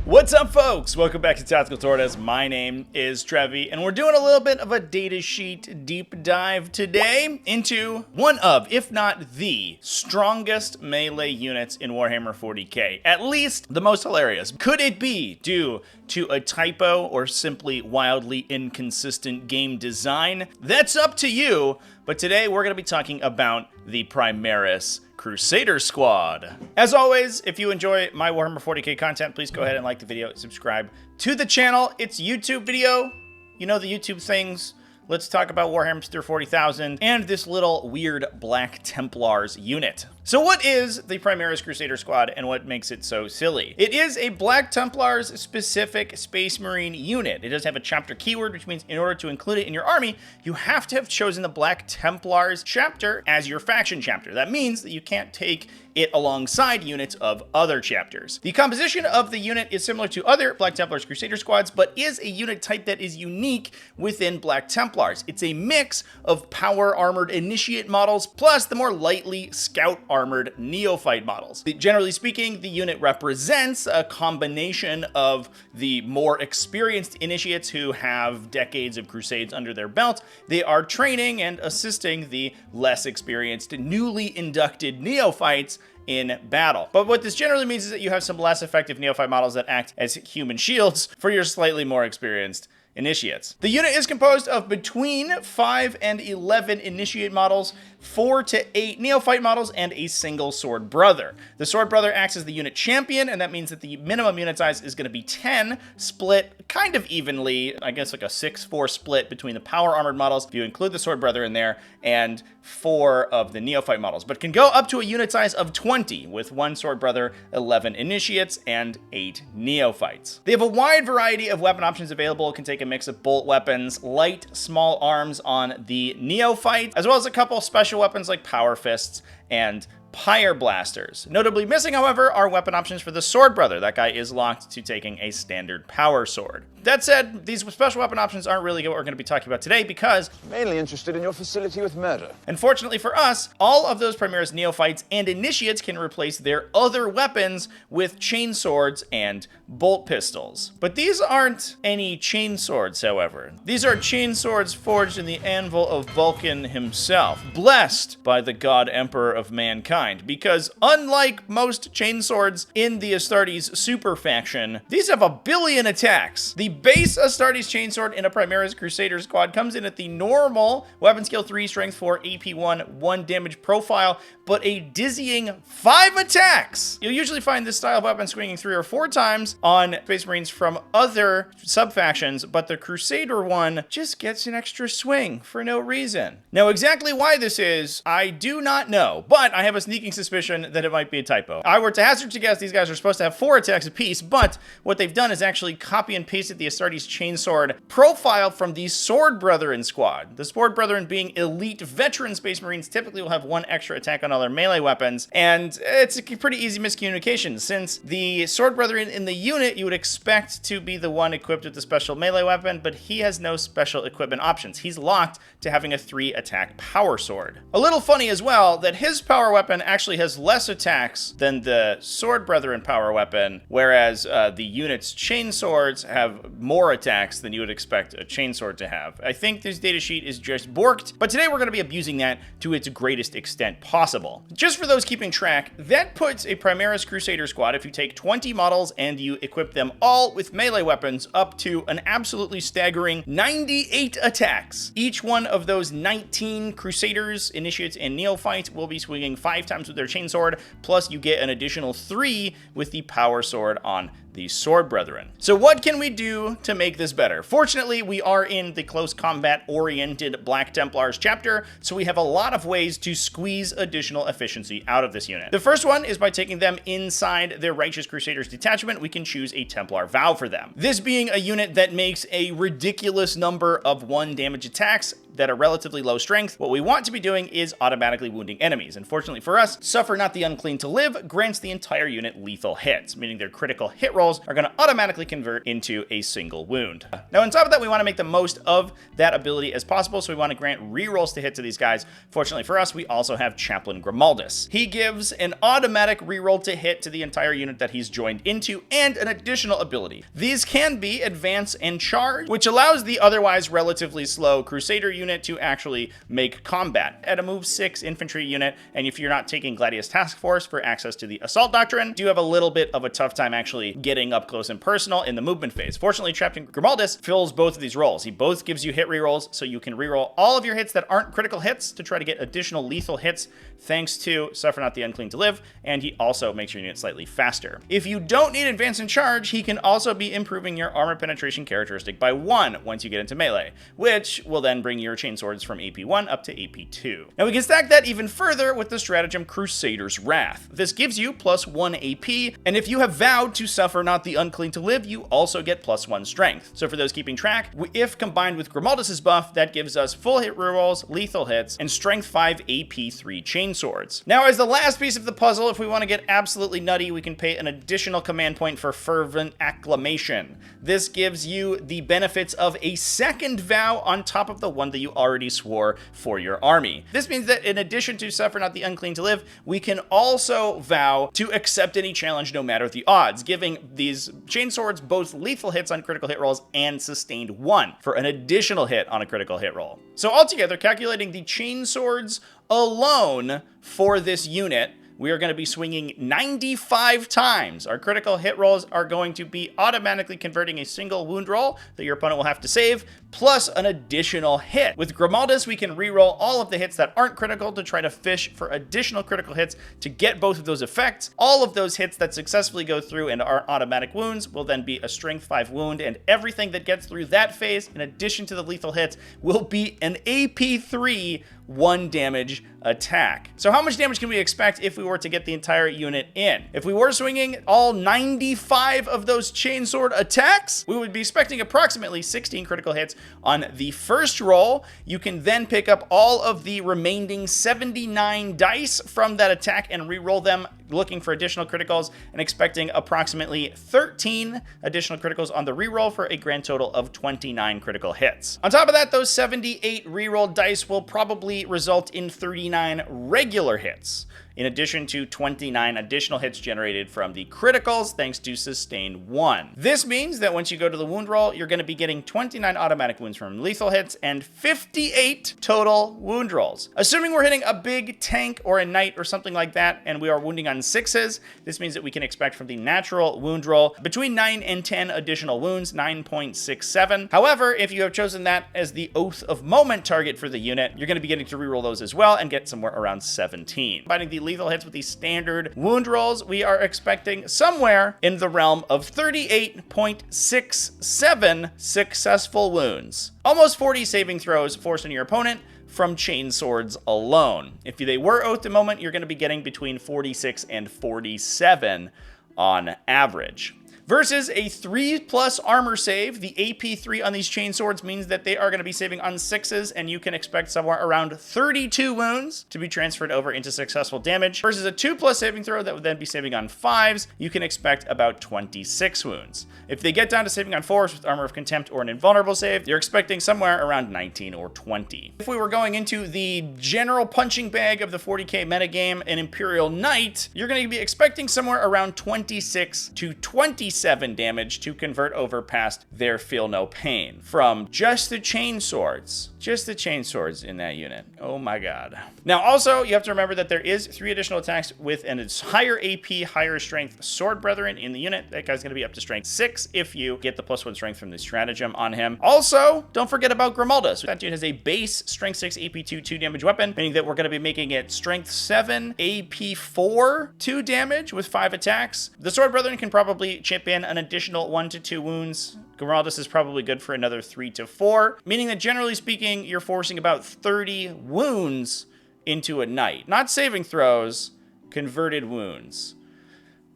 What's up, folks? Welcome back to TacticalTortoise. My name is Trevi, and we're doing a little bit of a datasheet deep dive today into one of, if not the strongest melee units in Warhammer 40k. At least the most hilarious. Could it be due to a typo or simply wildly inconsistent game design? That's up to you, but today we're going to be talking about the Primaris Crusader Squad. As always, if you enjoy my Warhammer 40k content, please go ahead and like the video, subscribe to the channel. It's a YouTube video. You know the YouTube things. Let's talk about Warhammer 40,000 and this little weird Black Templars unit. So what is the Primaris Crusader Squad and what makes it so silly? It is a Black Templars specific Space Marine unit. It does have a chapter keyword, which means in order to include it in your army, you have to have chosen the Black Templars chapter as your faction chapter. That means that you can't take it alongside units of other chapters. The composition of the unit is similar to other Black Templars Crusader Squads, but is a unit type that is unique within Black Templars. It's a mix of power armored initiate models plus the more lightly scout armored neophyte models. Generally speaking, the unit represents a combination of the more experienced initiates who have decades of crusades under their belt. They are training and assisting the less experienced, newly inducted neophytes in battle. But what this generally means is that you have some less effective neophyte models that act as human shields for your slightly more experienced initiates. The unit is composed of between 5 and 11 initiate models, 4 to 8 neophyte models, and a single sword brother. The sword brother acts as the unit champion, and that means that the minimum unit size is going to be 10, split kind of evenly, I guess like a 6-4 split between the power armored models, if you include the sword brother in there, and 4 of the neophyte models, but can go up to a unit size of 20 with 1 sword brother, 11 initiates, and 8 neophytes. They have a wide variety of weapon options available. It can take a mix of bolt weapons, light, small arms on the neophyte, as well as a couple special weapons like power fists and pyre blasters. Notably missing, however, are weapon options for the sword brother. That guy is locked to taking a standard power sword. That said, these special weapon options aren't really what we're going to be talking about today because mainly interested in your facility with murder. Unfortunately for us, all of those Primaris neophytes and initiates can replace their other weapons with chainswords and bolt pistols. But these aren't any chainswords, however. These are chainswords forged in the anvil of Vulcan himself, blessed by the God Emperor of mankind, because unlike most chainswords in the Astartes super faction, these have 1 billion attacks. The base Astartes chainsword in a Primaris Crusader Squad comes in at the normal weapon skill 3, strength 4, AP 1, 1 damage profile, but a dizzying 5 attacks. You'll usually find this style of weapon swinging 3 or 4 times on Space Marines from other sub-factions, but the Crusader one just gets an extra swing for no reason. Now, exactly why this is, I do not know, but I have a sneaking suspicion that it might be a typo. I were to hazard to guess these guys are supposed to have 4 attacks apiece, but what they've done is actually copy and pasted the Astartes chainsword profile from the Sword Brethren squad. The Sword Brethren, being elite veteran Space Marines, typically will have 1 extra attack on other melee weapons, and it's a pretty easy miscommunication. Since the Sword Brethren in the unit you would expect to be the one equipped with the special melee weapon, but he has no special equipment options. He's locked to having a 3 attack power sword. A little funny as well that his power weapon actually has less attacks than the Sword Brethren power weapon, whereas the unit's chainswords have more attacks than you would expect a chainsword to have. I think this datasheet is just borked, but today we're going to be abusing that to its greatest extent possible. Just for those keeping track, that puts a Primaris Crusader Squad, if you take 20 models and you equip them all with melee weapons, up to an absolutely staggering 98 attacks. Each one of those 19 Crusaders, Initiates, and Neophytes will be swinging 5 times with their chainsword, plus you get an additional 3 with the power sword on the Sword Brethren. So what can we do to make this better? Fortunately, we are in the close combat oriented Black Templars chapter, so we have a lot of ways to squeeze additional efficiency out of this unit. The first one is by taking them inside their Righteous Crusaders detachment. We can choose a Templar vow for them. This being a unit that makes a ridiculous number of 1 damage attacks, that are relatively low strength, what we want to be doing is automatically wounding enemies. Unfortunately for us, Suffer Not the Unclean to Live grants the entire unit lethal hits, meaning their critical hit rolls are going to automatically convert into a single wound. Now, on top of that, we want to make the most of that ability as possible, so we want to grant rerolls to hit to these guys. Fortunately for us, we also have Chaplain Grimaldus. He gives an automatic reroll to hit to the entire unit that he's joined into, and an additional ability. These can be Advance and Charge, which allows the otherwise relatively slow Crusader unit to actually make combat. At a move 6 infantry unit, and if you're not taking Gladius Task Force for access to the Assault Doctrine, do have a little bit of a tough time actually getting up close and personal in the movement phase. Fortunately, Chaplain Grimaldus fills both of these roles. He both gives you hit rerolls, so you can reroll all of your hits that aren't critical hits to try to get additional lethal hits thanks to Suffer Not the Unclean to Live, and he also makes your unit slightly faster. If you don't need Advance and Charge, he can also be improving your armor penetration characteristic by 1 once you get into melee, which will then bring your Chainswords from AP 1 up to AP 2. Now we can stack that even further with the stratagem Crusader's Wrath. This gives you +1 AP, and if you have vowed to Suffer Not the Unclean to Live, you also get +1 strength. So for those keeping track, if combined with Grimaldus's buff, that gives us full hit rerolls, lethal hits, and strength 5 AP 3 Chainswords. Now as the last piece of the puzzle, if we want to get absolutely nutty, we can pay an additional command point for Fervent Acclamation. This gives you the benefits of a second vow on top of the one that you already swore for your army. This means that in addition to Suffer Not the Unclean to Live, we can also vow to accept any challenge no matter the odds, giving these Chainswords both lethal hits on critical hit rolls and sustained 1 for an additional hit on a critical hit roll. So altogether, calculating the Chainswords alone for this unit, we are going to be swinging 95 times. Our critical hit rolls are going to be automatically converting a single wound roll that your opponent will have to save, plus an additional hit. With Grimaldus, we can reroll all of the hits that aren't critical to try to fish for additional critical hits to get both of those effects. All of those hits that successfully go through and are automatic wounds will then be a strength 5 wound, and everything that gets through that phase, in addition to the lethal hits, will be an AP 3 1 damage attack. So how much damage can we expect if we were to get the entire unit in? If we were swinging all 95 of those chainsword attacks, we would be expecting approximately 16 critical hits on the first roll. You can then pick up all of the remaining 79 dice from that attack and re-roll them, looking for additional criticals and expecting approximately 13 additional criticals on the reroll for a grand total of 29 critical hits. On top of that, those 78 rerolled dice will probably result in 39 regular hits, in addition to 29 additional hits generated from the criticals thanks to Sustained 1. This means that once you go to the wound roll, you're going to be getting 29 automatic wounds from lethal hits and 58 total wound rolls. Assuming we're hitting a big tank or a knight or something like that, and we are wounding on 6s, this means that we can expect from the natural wound roll between 9 and 10 additional wounds, 9.67. However, if you have chosen that as the Oath of Moment target for the unit, you're going to be getting to reroll those as well and get somewhere around 17. Combining the lethal hits with the standard wound rolls, we are expecting somewhere in the realm of 38.67 successful wounds. Almost 40 saving throws forced on your opponent from chainswords alone. If they were Oath of Moment, you're going to be getting between 46 and 47 on average. Versus a 3+ armor save, the AP 3 on these chainswords means that they are going to be saving on 6s, and you can expect somewhere around 32 wounds to be transferred over into successful damage. Versus a 2+ saving throw that would then be saving on 5s, you can expect about 26 wounds. If they get down to saving on 4s with Armor of Contempt or an invulnerable save, you're expecting somewhere around 19 or 20. If we were going into the general punching bag of the 40k metagame, an Imperial Knight, you're going to be expecting somewhere around 26 to 27 damage to convert over past their Feel No Pain from just the chainswords. Just the chainswords in that unit. Oh my god. Now also, you have to remember that there is 3 additional attacks with an higher AP, higher strength Sword Brethren in the unit. That guy's going to be up to strength 6 if you get the +1 strength from the stratagem on him. Also, don't forget about Grimaldus. That dude has a base strength 6 AP 2 2 damage weapon, meaning that we're going to be making it strength 7 AP 4 2 damage with 5 attacks. The Sword Brethren can probably chip in an additional 1 to 2 wounds. Grimaldus is probably good for another 3 to 4, meaning that generally speaking, you're forcing about 30 wounds into a knight. Not saving throws, converted wounds.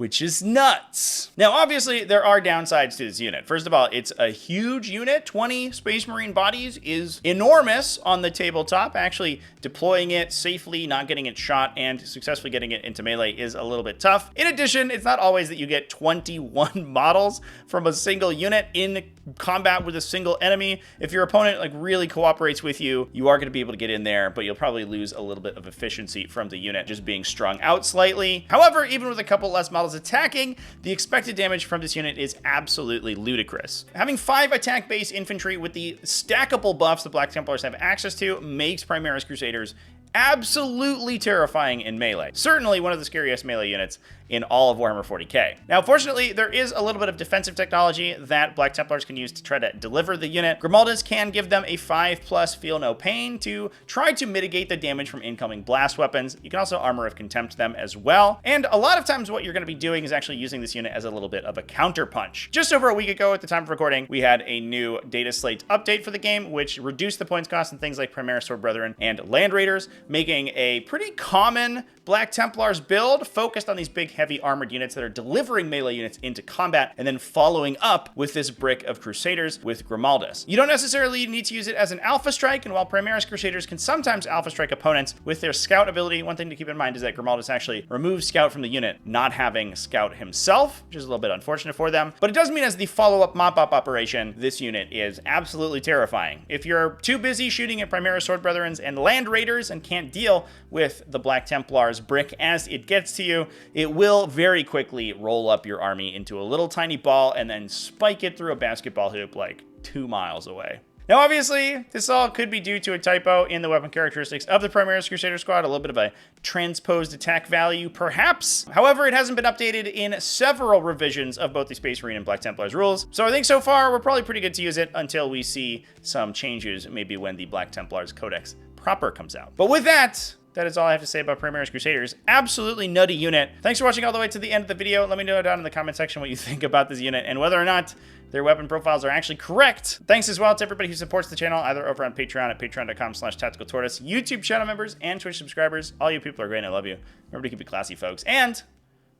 which is nuts. Now, obviously, there are downsides to this unit. First of all, it's a huge unit. 20 Space Marine bodies is enormous on the tabletop. Actually, deploying it safely, not getting it shot, and successfully getting it into melee is a little bit tough. In addition, it's not always that you get 21 models from a single unit in combat with a single enemy. If your opponent like really cooperates with you, you are going to be able to get in there, but you'll probably lose a little bit of efficiency from the unit just being strung out slightly. However, even with a couple less models attacking, the expected damage from this unit is absolutely ludicrous. Having 5 attack-based infantry with the stackable buffs the Black Templars have access to makes Primaris Crusaders absolutely terrifying in melee. Certainly one of the scariest melee units in all of Warhammer 40k. Now, fortunately, there is a little bit of defensive technology that Black Templars can use to try to deliver the unit. Grimaldus can give them a 5+ feel no pain to try to mitigate the damage from incoming blast weapons. You can also Armor of Contempt them as well. And a lot of times what you're going to be doing is actually using this unit as a little bit of a counterpunch. Just over a week ago at the time of recording, we had a new data slate update for the game, which reduced the points cost in things like Primaris Sword Brethren and Land Raiders, making a pretty common Black Templars build focused on these big heavy armored units that are delivering melee units into combat and then following up with this brick of Crusaders with Grimaldus. You don't necessarily need to use it as an alpha strike, and while Primaris Crusaders can sometimes alpha strike opponents with their scout ability, one thing to keep in mind is that Grimaldus actually removes scout from the unit, not having scout himself, which is a little bit unfortunate for them. But it does mean as the follow-up mop-up operation, this unit is absolutely terrifying. If you're too busy shooting at Primaris Sword Brethrens and Land Raiders and can't deal with the Black Templars brick as it gets to you, it will very quickly roll up your army into a little tiny ball and then spike it through a basketball hoop like 2 miles away. Now, obviously, this all could be due to a typo in the weapon characteristics of the Primaris Crusader squad, a little bit of a transposed attack value, perhaps. However, it hasn't been updated in several revisions of both the Space Marine and Black Templars rules, so I think so far we're probably pretty good to use it until we see some changes, maybe when the Black Templars Codex proper comes out. But with that, that is all I have to say about Primaris Crusaders. Absolutely nutty unit. Thanks for watching all the way to the end of the video. Let me know down in the comment section what you think about this unit and whether or not their weapon profiles are actually correct. Thanks as well to everybody who supports the channel, either over on Patreon at patreon.com/TacticalTortoise, YouTube channel members, and Twitch subscribers. All you people are great and I love you. Remember to keep it classy, folks, and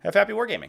have happy wargaming.